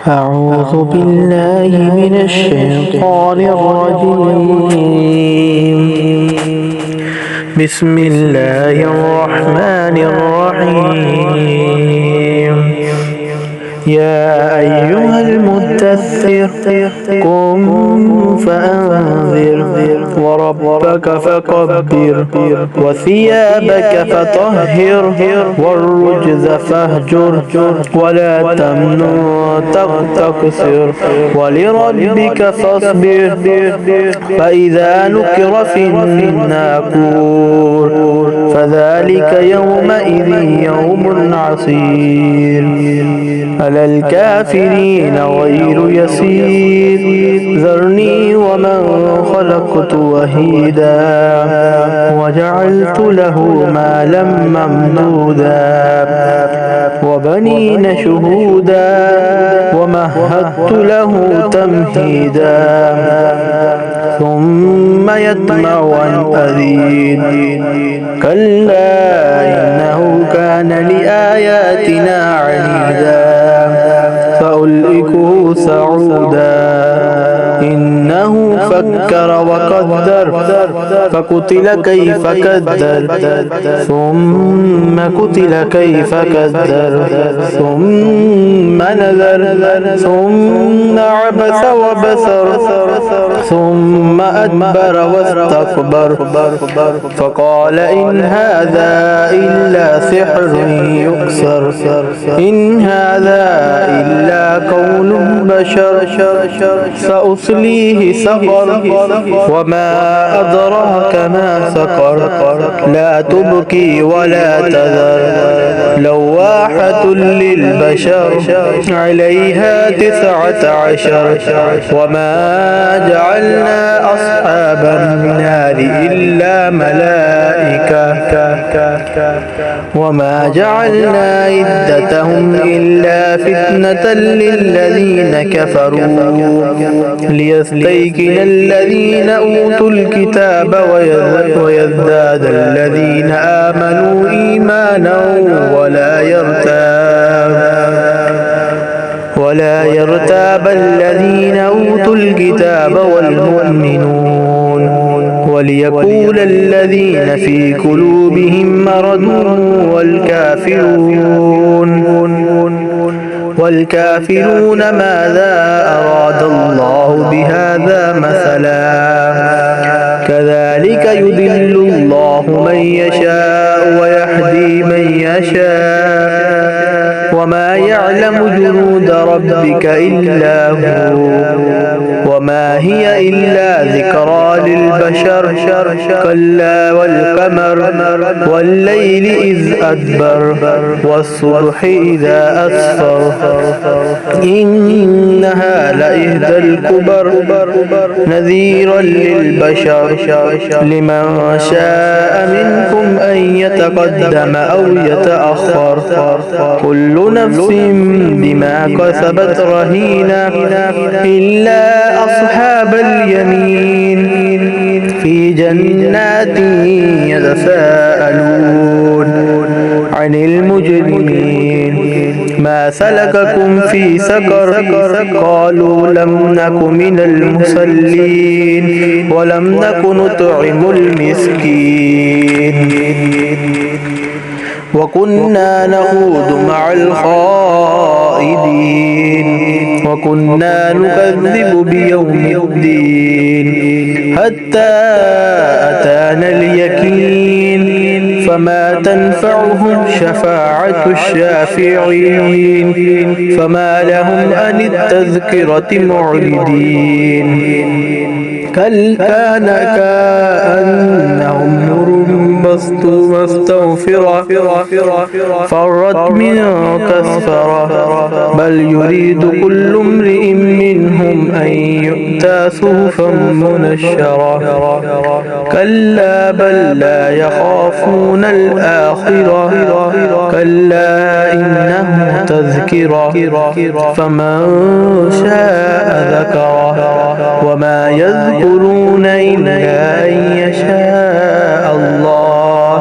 أعوذ بالله من الشيطان الرجيم. بسم الله الرحمن الرحيم. يا أيها المدثر قم فأنذر وربك فكبر وثيابك فطهر والرجز فاهجر ولا تمنن تستكثر ولربك فاصبر فإذا نكر في الناقور فذلك يومئذ يوم عسير على الكافرين غير يسير ذرني ومن خلقت وحيدا وجعلت له مالا ممدودا وبنين شهودا ومهدت له تمهيدا ثم يطمع أن أزيد كلا إنه كان لآياتنا عنيدا فألئكه سعودا إنه فكر وقدر فقتل كيف قدر ثم قتل كيف قدر ثم نذر ثم عبس وبصر ثم أدبر واستكبر فقال إن هذا إلا سحر يؤثر إن هذا إلا قول بشر سأصليه سقر وما أدراك ما سقر لا تبكي ولا تذر لواحة للبشر عليها 19 وما جعلنا أصحاب النار إلا ملائكة وما جعلنا عدتهم إلا فتنة للذين كفروا ليستيقن الذين أوتوا الكتاب ويزداد الذين آمنوا إيمانا ولا يرتاب الذين أوتوا الكتاب والمؤمنون وليقول الذين في قلوبهم مرض والكافرون ماذا أراد الله بهذا مثلا كذلك يضل الله من يشاء ويهدي من يشاء وما يعلم جنود ربك إلا هو وما هي إلا ذكرى للبشر كلا والقمر والليل إذ أدبر والصبح إذا أسفر إنها لإحدى الكبر نذيرا للبشر لمن شاء منكم أن يتقدم أو يتأخر كل نفس بما كسبت رهينة إلا أصحاب اليمين في جنات يتساءلون عن المجرمين ما سلككم في سقر قالوا لم نك من المصلين ولم نك نطعم المسكين وكنا نخوض مع الخائضين وكنا نكذب بيوم الدين حتى أتانا اليقين فما تنفعهم شفاعة الشافعين فما لهم عن التذكرة معرضين كان كأنهم نور مستوفرة فرت من كسفرة بل يريد كل امرئ منهم أن يؤتى صحفا منشرة كلا بل لا يخافون الآخرة كلا إنه تذكرة فمن شاء ذكره وما يذكرون إلا أن يشاء الله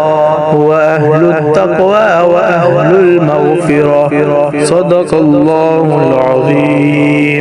هو أهل التقوى وأهل المغفرة مغفرة. صدق الله العظيم.